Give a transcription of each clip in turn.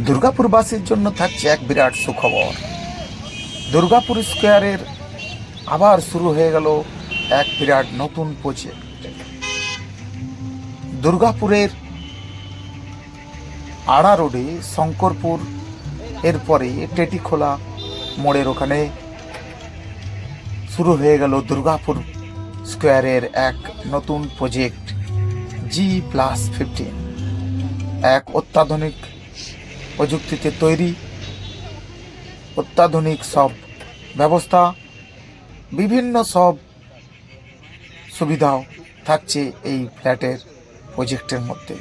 দুর্গাপুরবাসীর জন্য থাকছে এক বিরাট সুখবর। দুর্গাপুর স্কোয়ারের আবার শুরু হয়ে গেল এক বিরাট নতুন প্রজেক্ট। দুর্গাপুরের আড়া রোডে শঙ্করপুর এরপরে টেটিখোলা মোড়ের ওখানে শুরু হয়ে গেল দুর্গাপুর স্কোয়ারের এক নতুন প্রজেক্ট G+15। এক অত্যাধুনিক প্রযুক্তিতে তৈরি, অত্যাধুনিক সব ব্যবস্থা, বিভিন্ন সব সুবিধাও থাকছে এই ফ্ল্যাটের প্রজেক্টের মধ্যে।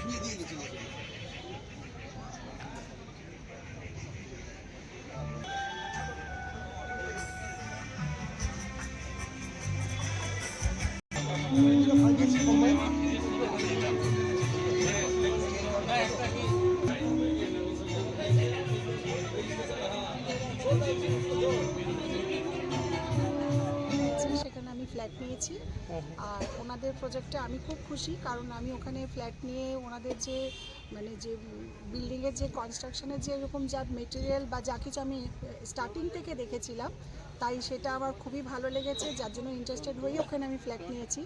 সেখানে আমি ফ্ল্যাট নিয়েছি আর ওনাদের প্রজেক্টে আমি খুব খুশি, কারণ আমি ওখানে ফ্ল্যাট নিয়ে ওনাদের যে যে বিল্ডিংয়ের যে কনস্ট্রাকশনের যে এরকম যা মেটেরিয়াল বা যা কিছু আমি স্টার্টিং থেকে দেখেছিলাম, তাই সেটা আমার খুবই ভালো লেগেছে, যার জন্য ইন্টারেস্টেড হয়ে ওখানে আমি ফ্ল্যাট নিয়েছি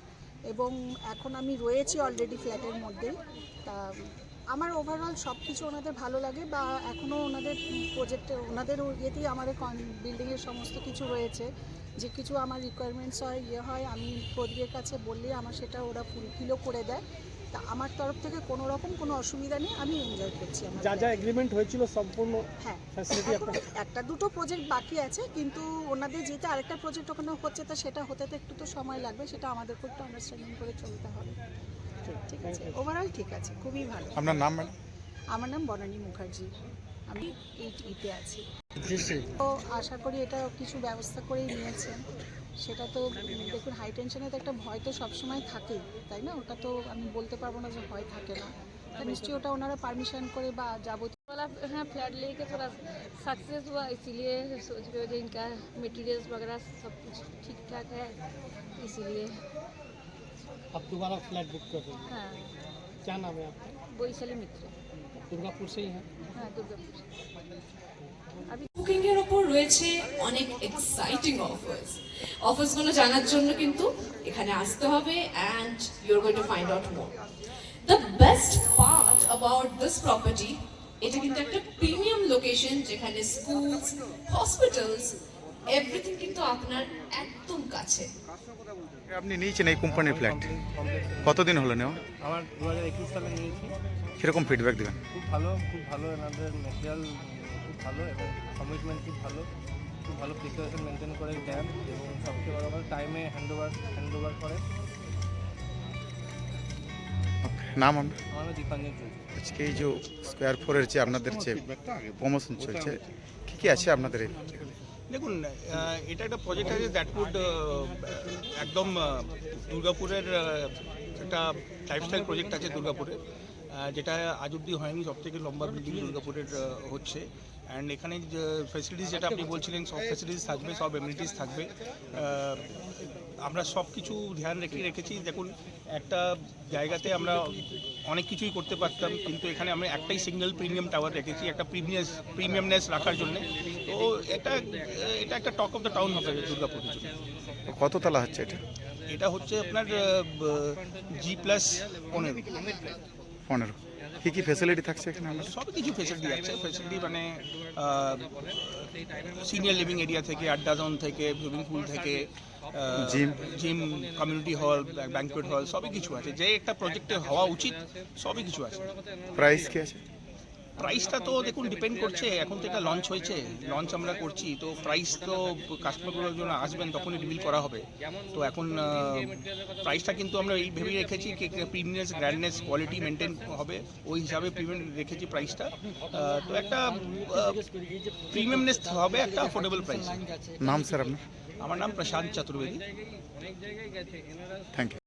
এবং এখন আমি রয়েছি অলরেডি ফ্ল্যাটের মধ্যেই। তা আমার ওভারঅল সব কিছু ওনাদের ভালো লাগে, বা এখনও ওনাদের প্রজেক্টে ওনাদের ইয়েতেই আমাদের বিল্ডিংয়ের সমস্ত কিছু রয়েছে। যে কিছু আমার রিকোয়ারমেন্টস হয় আমি প্রদীপের কাছে বললে আমার সেটা ওরা ফুলফিলও করে দেয়। তা আমার তরফ থেকে কোনো রকম কোনো অসুবিধা নেই, আমি এনজয় করছি। আমার যা এগ্রিমেন্ট হয়েছিল সম্পূর্ণ, হ্যাঁ, ফ্যাসিলিটি একটা দুটো প্রজেক্ট বাকি আছে, কিন্তু ওনাদের যেটা আরেকটা প্রজেক্ট ওখানে হচ্ছে, তা সেটা হতে তো একটু তো সময় লাগবে, সেটা আমাদেরকে একটু আন্ডারস্ট্যান্ডিং করে চলতে হবে। ঠিক আছে, ওভারঅল ঠিক আছে, খুবই ভালো। আপনার নাম? আমার নাম বনানী মুখার্জি, আমি 8E-তে আছি। তো আশা করি এটা কিছু ব্যবস্থা করেই নিয়েছেন। সেটা তো দেখুন, হাই টেনশনে তো একটা ভয় তো সবসময় থাকেই, তাই না? ওটা তো আমি বলতে পারবো না যে ভয় থাকে না। তা নিশ্চয়ই ওটা ওনারা পারমিশন করে বা যাবতীয় वाला हाँ फ्लैट लेके थोड़ा सक्सेस हुआ, इसीलिए सोच रहे हो जो इनका मटेरियल्स वगैरह सब कुछ ठीक ठाक है, इसीलिए। आप दोबारा फ्लैट बुक कर रहे हैं? हाँ, क्या नाम है आपका? বৈশালী মিত্র। दुर्गापुर से ही है? হ্যাঁ, দুর্গাপুর। বুকিং এর উপর রয়েছে অনেক এক্সাইটিং অফার্সগুলো জানার জন্য কিন্তু এখানে আসতে হবে, and you are going to find out more. The best part about this property, এটা কিন্তু একটা প্রিমিয়াম লোকেশন, যেখানে স্কুলস, হসপিটালস, এভরিথিং কিন্তু আপনার একদম কাছে। আপনি নিয়েছেন এই কোম্পানির ফ্ল্যাট, কতদিন হলো নেওয়া? আমার 2021 সালে নিয়েছি। কিরকম ফিডব্যাক দেবেন? খুব ভালো এনাদের ম্যাটেরিয়াল খুব ভালো এবং কমিটমেন্ট খুব ভালো প্রিপারেশন মেনটেন করে দেন, এবং সবচেয়ে বড় কথা টাইমে হ্যান্ড ওভার করে। নাম? আমার নাম দীপাঞ্জন চৌধুরী। আজকে এই যে স্কোয়ার ফোরের যে আপনাদের যে প্রমোশন চলছে, কী কী আছে আপনাদের? দেখুন, এটা একটা প্রজেক্ট আছে দ্যাট উড একদম দুর্গাপুরের একটা লাইফস্টাইল প্রজেক্ট আছে দুর্গাপুরে, যেটা আজ অব্দি হয়নি। সবথেকে লম্বা বিল্ডিং দুর্গাপুরের হচ্ছে। অ্যান্ড এখানে ফ্যাসিলিটিস যেটা আপনি বলছিলেন, সব ফ্যাসিলিটিস থাকবে, সব এমিনিটিস থাকবে। আমরা সব কিছু ধ্যান রেখেছি। দেখুন, একটা জায়গাতে আমরা অনেক কিছুই করতে পারতাম, কিন্তু এখানে আমরা একটাই সিঙ্গেল প্রিমিয়াম টাওয়ার রেখেছি, একটা প্রিমিয়ামনেস রাখার জন্য। তো এটা একটা টক অফ দ্য টাউন হবে দুর্গাপুরের জন্য। কত তলা হচ্ছে এটা? এটা হচ্ছে আপনার G+15। কী কী ফ্যাসিলিটি থাকছে এখানে? সব কিছু ফেসিলিটি আছে। ফেসিলিটি মানে সিনিয়র লিভিং এরিয়া থেকে, আড্ডা জোন থেকে, সুইমিং পুল থেকে, জিম, কমিউনিটি হল, ব্যাংকুয়েট হল, সবই কিছু আছে। যে একটা প্রজেক্টে হওয়া উচিত সবই কিছু আছে। প্রাইস কি আছে? প্রাইসটা তো দেখুন ডিপেন্ড করছে, এখন তো এটা লঞ্চ হয়েছে, লঞ্চ আমরা করছি, তো প্রাইস তো কাস্টমারগুলোর জন্য আসবেন তখনই রিভিল করা হবে। তো এখন প্রাইসটা কিন্তু আমরা এই ভেবেই রেখেছি কি প্রিমিয়ামনেস, গ্র্যান্ডনেস, কোয়ালিটি মেনটেন হবে, ওই হিসাবে প্রিমিয়াম রেখেছি প্রাইসটা। তো একটা প্রিমিয়ামনেস হবে, একটা অ্যাফোর্ডেবল প্রাইস। নাম স্যার আপনার? আমার নাম প্রশান্ত চতুর্বেদী। Thank you.